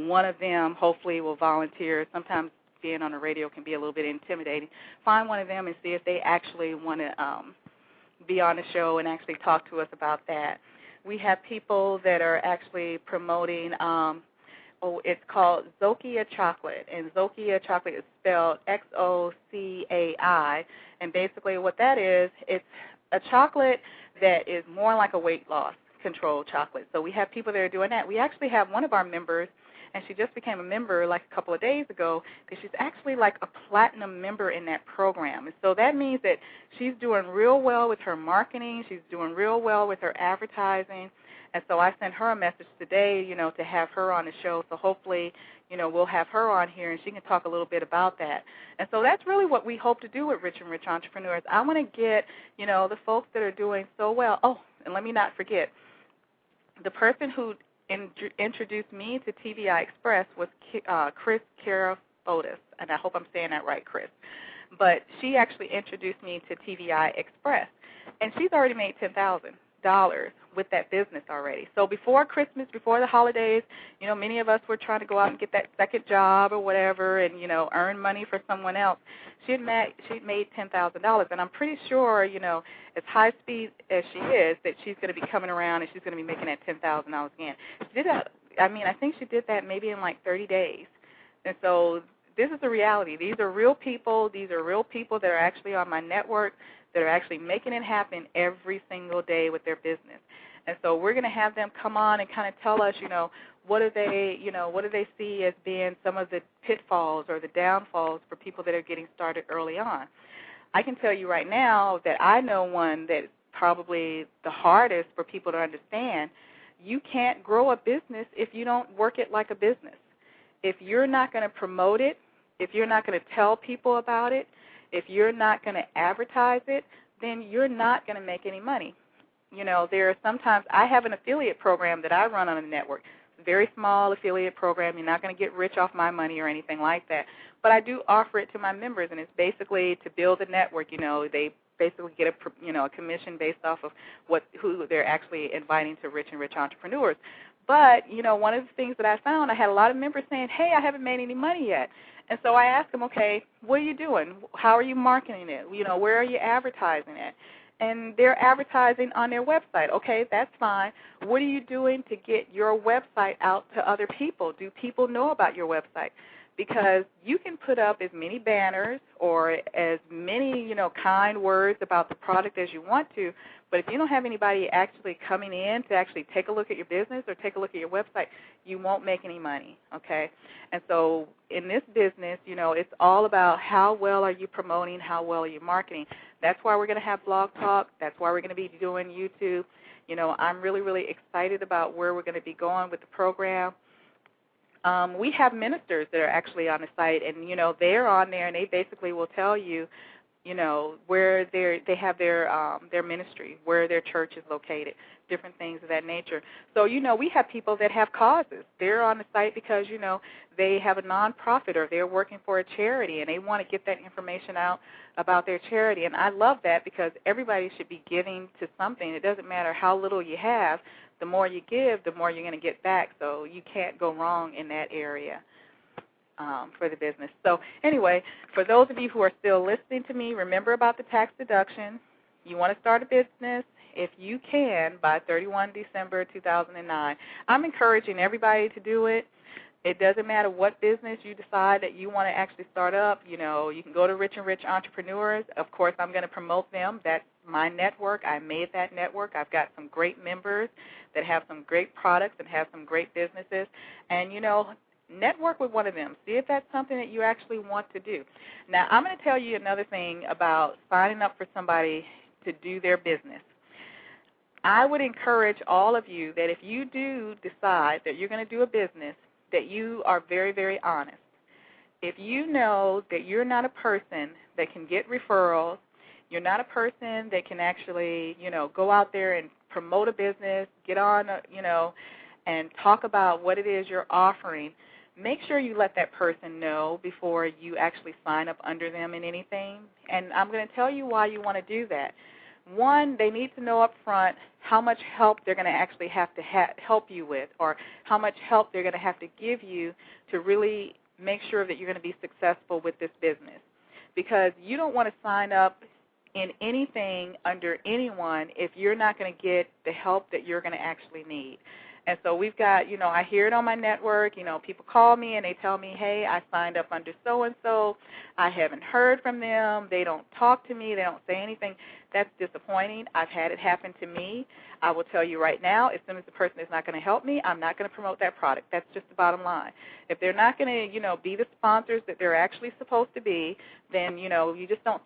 one of them hopefully will volunteer. Sometimes being on the radio can be a little bit intimidating. Find one of them and see if they actually want to be on the show and actually talk to us about that. We have people that are actually promoting, it's called Zocai Chocolate, and Zocai Chocolate is spelled Xocai, and basically what that is, it's a chocolate that is more like a weight loss control chocolate. So we have people that are doing that. We actually have one of our members, and she just became a member a couple of days ago, that she's actually a platinum member in that program. And so that means that she's doing real well with her marketing. She's doing real well with her advertising. And so I sent her a message today, to have her on the show. So hopefully, we'll have her on here, and she can talk a little bit about that. And so that's really what we hope to do with Rich and Rich Entrepreneurs. I want to get, the folks that are doing so well. Oh, and let me not forget, the person who introduced me to TVI Express was Chris Karafotis, and I hope I'm saying that right, Chris. But she actually introduced me to TVI Express, and she's already made $10,000 with that business already. So before Christmas, before the holidays, many of us were trying to go out and get that second job or whatever and, earn money for someone else. She'd made $10,000, and I'm pretty sure, as high speed as she is, that she's going to be coming around and she's going to be making that $10,000 again. She did that, I think she did that maybe in 30 days. And so this is the reality. These are real people. These are real people that are actually on my network that are actually making it happen every single day with their business. And so we're going to have them come on and kind of tell us, what do they see as being some of the pitfalls or the downfalls for people that are getting started early on. I can tell you right now that I know one that's probably the hardest for people to understand. You can't grow a business if you don't work it like a business. If you're not going to promote it, if you're not going to tell people about it, if you're not going to advertise it, then you're not going to make any money. There are sometimes, I have an affiliate program that I run on a network. It's a very small affiliate program. You're not going to get rich off my money or anything like that. But I do offer it to my members, and it's basically to build a network. They basically get a commission based off of who they're actually inviting to Rich and Rich Entrepreneurs. But, one of the things that I found, I had a lot of members saying, hey, I haven't made any money yet. And so I asked them, okay, what are you doing? How are you marketing it? Where are you advertising it? And they're advertising on their website. Okay, that's fine. What are you doing to get your website out to other people? Do people know about your website? Because you can put up as many banners or as many, kind words about the product as you want to, but if you don't have anybody actually coming in to actually take a look at your business or take a look at your website, you won't make any money, okay? And so in this business, it's all about how well are you promoting, how well are you marketing. That's why we're going to have Blog Talk. That's why we're going to be doing YouTube. I'm really, really excited about where we're going to be going with the program. We have ministers that are actually on the site, and, they're on there, and they basically will tell you, where they have their ministry, where their church is located, different things of that nature. So, we have people that have causes. They're on the site because, they have a nonprofit or they're working for a charity, and they want to get that information out about their charity. And I love that because everybody should be giving to something. It doesn't matter how little you have. The more you give, the more you're going to get back. So you can't go wrong in that area for the business. So anyway, for those of you who are still listening to me, remember about the tax deduction. You want to start a business. if you can, by 31 December 2009. I'm encouraging everybody to do it. It doesn't matter what business you decide that you want to actually start up. You can go to Rich and Rich Entrepreneurs. Of course, I'm going to promote them. That's my network. I made that network. I've got some great members that have some great products and have some great businesses. And, network with one of them. See if that's something that you actually want to do. Now, I'm going to tell you another thing about signing up for somebody to do their business. I would encourage all of you that if you do decide that you're going to do a business, that you are very, very honest. If you know that you're not a person that can get referrals, you're not a person that can actually, go out there and promote a business, get on, and talk about what it is you're offering, make sure you let that person know before you actually sign up under them in anything. And I'm going to tell you why you want to do that. One, they need to know up front how much help they're going to actually have to help you with, or how much help they're going to have to give you to really make sure that you're going to be successful with this business. Because you don't want to sign up in anything under anyone if you're not going to get the help that you're going to actually need. And so we've got, I hear it on my network, people call me and they tell me, hey, I signed up under so-and-so. I haven't heard from them. They don't talk to me. They don't say anything. That's disappointing. I've had it happen to me. I will tell you right now, as soon as the person is not going to help me, I'm not going to promote that product. That's just the bottom line. If they're not going to, be the sponsors that they're actually supposed to be, then, you just don't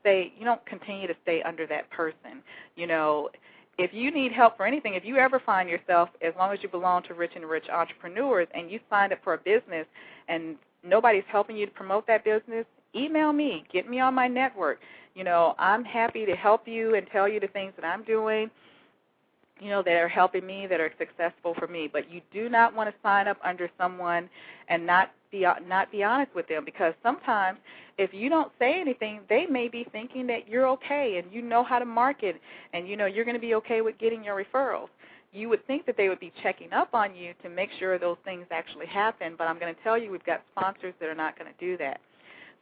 continue to stay under that person. If you need help for anything, if you ever find yourself, as long as you belong to Rich and Rich Entrepreneurs, and you signed up for a business and nobody's helping you to promote that business, email me. Get me on my network. I'm happy to help you and tell you the things that I'm doing, that are helping me, that are successful for me. But you do not want to sign up under someone and not be honest with them, because sometimes if you don't say anything, they may be thinking that you're okay and you know how to market and you're going to be okay with getting your referrals. You would think that they would be checking up on you to make sure those things actually happen, but I'm going to tell you we've got sponsors that are not going to do that.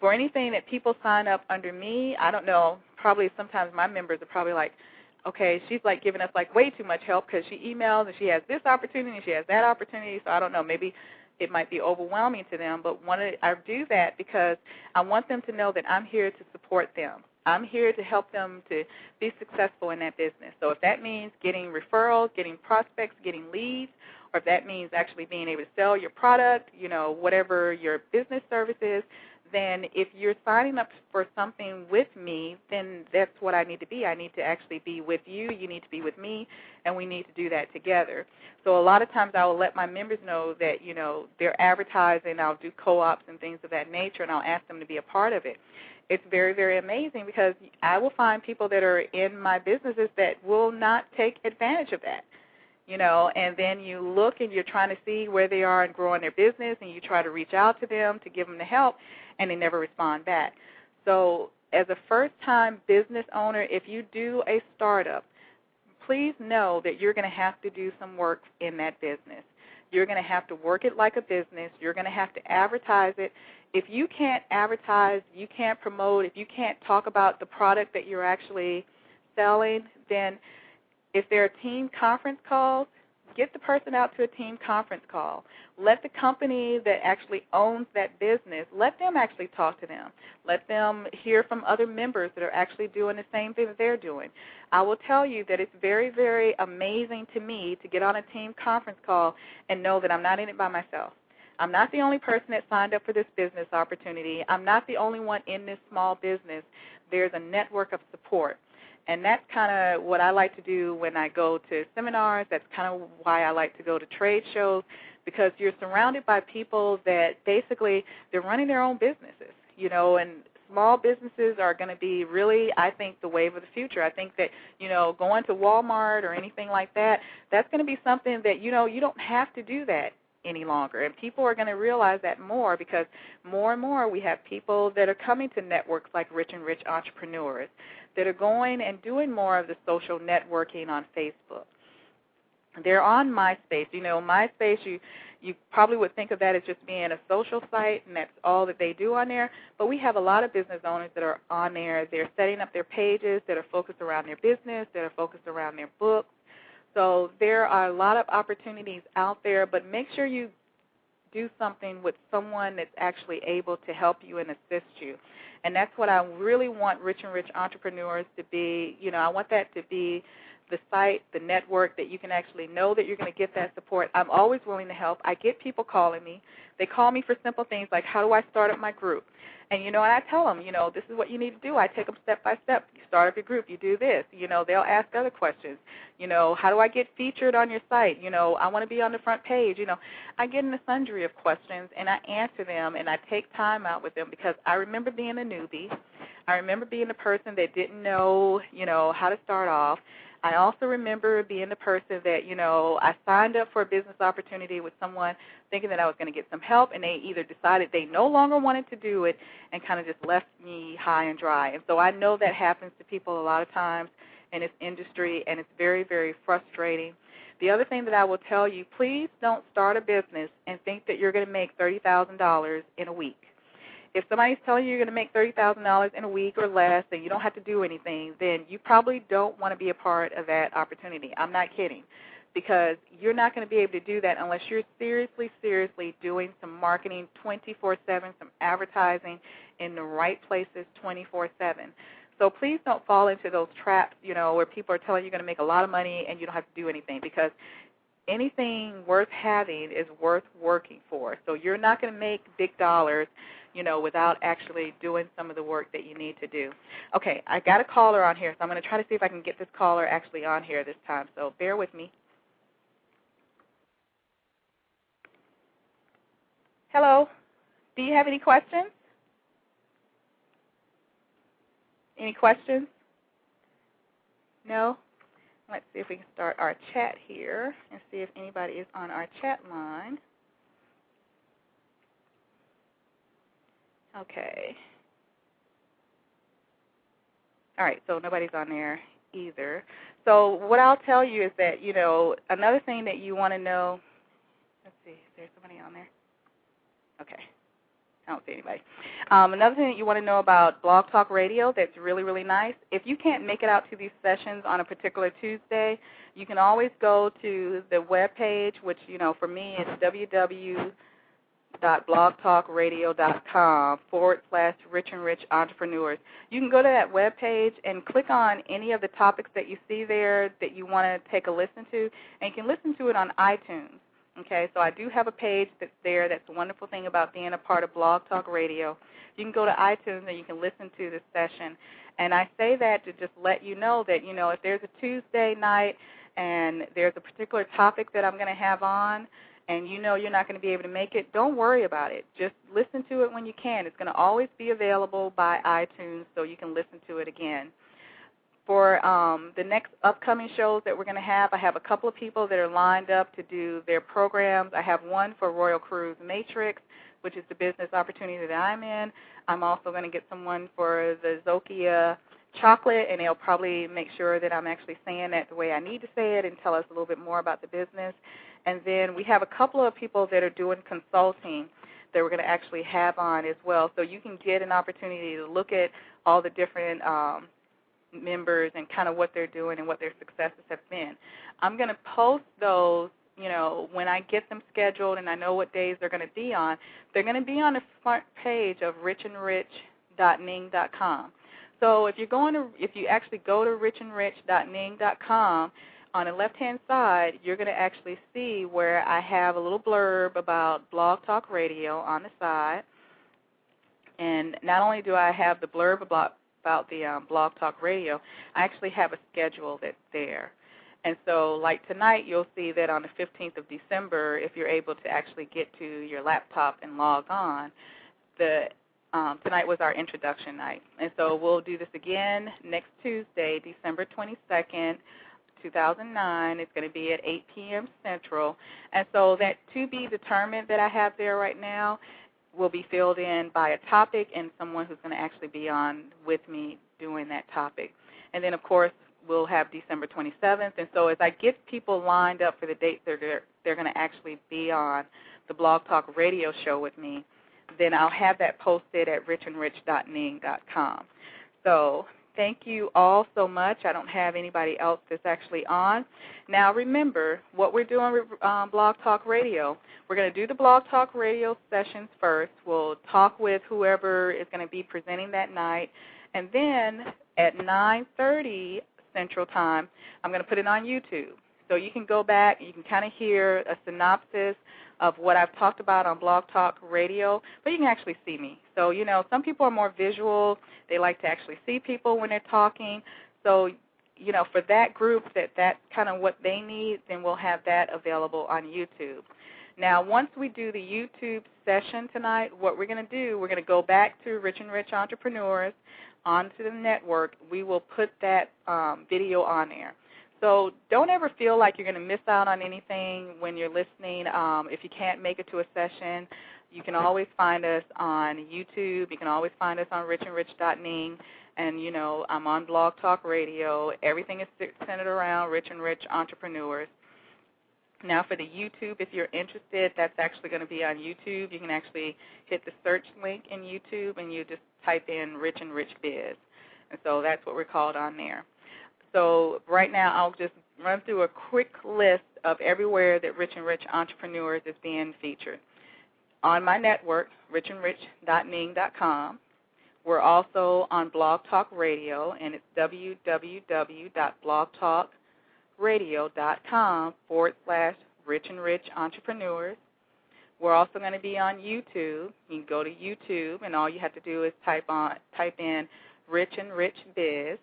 For anything that people sign up under me, I don't know, probably sometimes my members are probably like, okay, she's like giving us like way too much help because she emails and she has this opportunity and she has that opportunity, so I don't know, maybe it might be overwhelming to them, but I do that because I want them to know that I'm here to support them. I'm here to help them to be successful in that business. So if that means getting referrals, getting prospects, getting leads, or if that means actually being able to sell your product, whatever your business service is, then if you're signing up for something with me, then that's what I need to be. I need to actually be with you. You need to be with me, and we need to do that together. So a lot of times I will let my members know that, they're advertising. I'll do co-ops and things of that nature, and I'll ask them to be a part of it. It's very, very amazing because I will find people that are in my businesses that will not take advantage of that. And then you look and you're trying to see where they are and growing their business, and you try to reach out to them to give them the help, and they never respond back. So as a first-time business owner, if you do a startup, please know that you're going to have to do some work in that business. You're going to have to work it like a business. You're going to have to advertise it. If you can't advertise, you can't promote, if you can't talk about the product that you're actually selling, then if there are team conference calls, get the person out to a team conference call. Let the company that actually owns that business, let them actually talk to them. Let them hear from other members that are actually doing the same thing that they're doing. I will tell you that it's very, very amazing to me to get on a team conference call and know that I'm not in it by myself. I'm not the only person that signed up for this business opportunity. I'm not the only one in this small business. There's a network of support. And that's kind of what I like to do when I go to seminars. That's kind of why I like to go to trade shows, because you're surrounded by people that basically they're running their own businesses, and small businesses are going to be really, I think, the wave of the future. I think that, going to Walmart or anything like that, that's going to be something that, you don't have to do that any longer. And people are going to realize that more, because more and more we have people that are coming to networks like Rich and Rich Entrepreneurs that are going and doing more of the social networking on Facebook. They're on MySpace. MySpace, you probably would think of that as just being a social site, and that's all that they do on there. But we have a lot of business owners that are on there. They're setting up their pages that are focused around their business, that are focused around their books. So there are a lot of opportunities out there, but make sure you do something with someone that's actually able to help you and assist you. And that's what I really want Rich and Rich Entrepreneurs to be. I want that to be the site, the network that you can actually know that you're going to get that support. I'm always willing to help. I get people calling me. They call me for simple things like, how do I start up my group? And, and I tell them, this is what you need to do. I take them step by step. You start up your group. You do this. They'll ask other questions. How do I get featured on your site? I want to be on the front page. I get in a sundry of questions, and I answer them, and I take time out with them because I remember being a newbie. I remember being the person that didn't know, how to start off. I also remember being the person that, I signed up for a business opportunity with someone thinking that I was going to get some help, and they either decided they no longer wanted to do it and kind of just left me high and dry. And so I know that happens to people a lot of times in this industry, and it's very, very frustrating. The other thing that I will tell you, please don't start a business and think that you're going to make $30,000 in a week. If somebody's telling you you're going to make $30,000 in a week or less and you don't have to do anything, then you probably don't want to be a part of that opportunity. I'm not kidding, because you're not going to be able to do that unless you're seriously, seriously doing some marketing 24/7, some advertising in the right places 24/7. So please don't fall into those traps, where people are telling you you're going to make a lot of money and you don't have to do anything, because anything worth having is worth working for. So you're not going to make big dollars, without actually doing some of the work that you need to do. Okay, I got a caller on here, so I'm going to try to see if I can get this caller actually on here this time. So bear with me. Hello. Do you have any questions? Any questions? No? Let's see if we can start our chat here and see if anybody is on our chat line. Okay. All right, so nobody's on there either. So what I'll tell you is that, another thing that you want to know, let's see, is there somebody on there? Okay. I don't see anybody. Another thing that you want to know about Blog Talk Radio that's really, really nice, if you can't make it out to these sessions on a particular Tuesday, you can always go to the webpage, which, for me is www.blogtalkradio.com/Rich and Rich Entrepreneurs. You can go to that webpage and click on any of the topics that you see there that you want to take a listen to, and you can listen to it on iTunes. Okay, so I do have a page that's there. That's the wonderful thing about being a part of Blog Talk Radio. You can go to iTunes and you can listen to this session. And I say that to just let you know that, if there's a Tuesday night and there's a particular topic that I'm going to have on and you're not going to be able to make it, don't worry about it. Just listen to it when you can. It's going to always be available by iTunes so you can listen to it again. For the next upcoming shows that we're going to have, I have a couple of people that are lined up to do their programs. I have one for Royal Cruise Matrix, which is the business opportunity that I'm in. I'm also going to get someone for the Zokia chocolate, and they'll probably make sure that I'm actually saying that the way I need to say it and tell us a little bit more about the business. And then we have a couple of people that are doing consulting that we're going to actually have on as well. So you can get an opportunity to look at all the different members and kind of what they're doing and what their successes have been. I'm going to post those, when I get them scheduled and I know what days they're going to be on. They're going to be on the front page of richandrich.ning.com. So if you actually go to richandrich.ning.com, on the left-hand side, you're going to actually see where I have a little blurb about Blog Talk Radio on the side. And not only do I have the blurb about the Blog Talk Radio, I actually have a schedule that's there. And so like tonight, you'll see that on the 15th of December, if you're able to actually get to your laptop and log on, tonight was our introduction night. And so we'll do this again next Tuesday, December 22nd, 2009. It's going to be at 8 p.m. Central. And so that to be determined that I have there right now will be filled in by a topic and someone who's going to actually be on with me doing that topic. And then, of course, we'll have December 27th. And so as I get people lined up for the dates they're going to actually be on the Blog Talk Radio show with me, then I'll have that posted at richandrich.ning.com. So thank you all so much. I don't have anybody else that's actually on. Now remember, what we're doing with Blog Talk Radio, we're going to do the Blog Talk Radio sessions first. We'll talk with whoever is going to be presenting that night. And then at 9:30 Central Time, I'm going to put it on YouTube. So you can go back and you can kind of hear a synopsis of what I've talked about on Blog Talk Radio, but you can actually see me. So, you know, some people are more visual. They like to actually see people when they're talking. So, you know, for that group, that's kind of what they need, then we'll have that available on YouTube. Now, once we do the YouTube session tonight, what we're going to do, we're going to go back to Rich and Rich Entrepreneurs onto the network. We will put that video on there. So don't ever feel like you're going to miss out on anything when you're listening. If you can't make it to a session, you can always find us on YouTube. You can always find us on richandrich.ning. And, you know, I'm on Blog Talk Radio. Everything is centered around Rich and Rich Entrepreneurs. Now for the YouTube, if you're interested, that's actually going to be on YouTube. You can actually hit the search link in YouTube, and you just type in Rich and Rich Biz. And so that's what we're called on there. So right now I'll just run through a quick list of everywhere that Rich and Rich Entrepreneurs is being featured. On my network, richandrich.ning.com. We're also on Blog Talk Radio, and it's www.blogtalkradio.com/Rich and Rich Entrepreneurs. We're also going to be on YouTube. You can go to YouTube, and all you have to do is type in Rich and Rich Biz.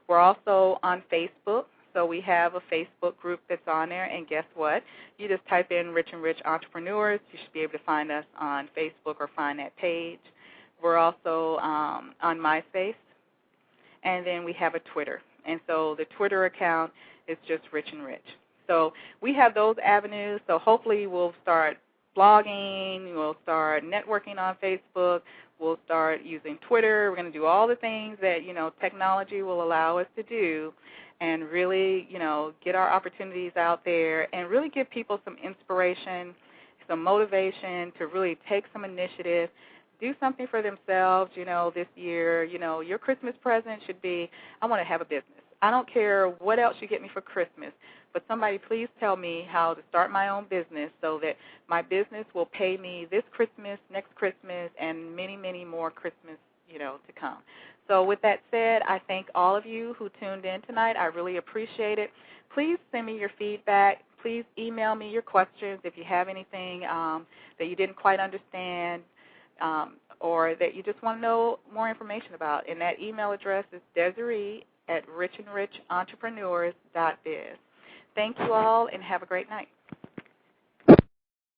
We're also on Facebook, so we have a Facebook group that's on there, and guess what? You just type in Rich and Rich Entrepreneurs. You should be able to find us on Facebook or find that page. We're also on MySpace, and then we have a Twitter. And so the Twitter account is just Rich and Rich. So we have those avenues, so hopefully we'll start blogging, we'll start networking on Facebook, we'll start using Twitter. We're going to do all the things that, you know, technology will allow us to do and really, you know, get our opportunities out there and really give people some inspiration, some motivation to really take some initiative, do something for themselves, you know, this year. You know, your Christmas present should be, I want to have a business. I don't care what else you get me for Christmas, but somebody please tell me how to start my own business so that my business will pay me this Christmas, next Christmas, and many, many more Christmas, you know, to come. So with that said, I thank all of you who tuned in tonight. I really appreciate it. Please send me your feedback. Please email me your questions if you have anything that you didn't quite understand or that you just want to know more information about. And that email address is Desiree@richandrichentrepreneurs.biz. Thank you all, and have a great night.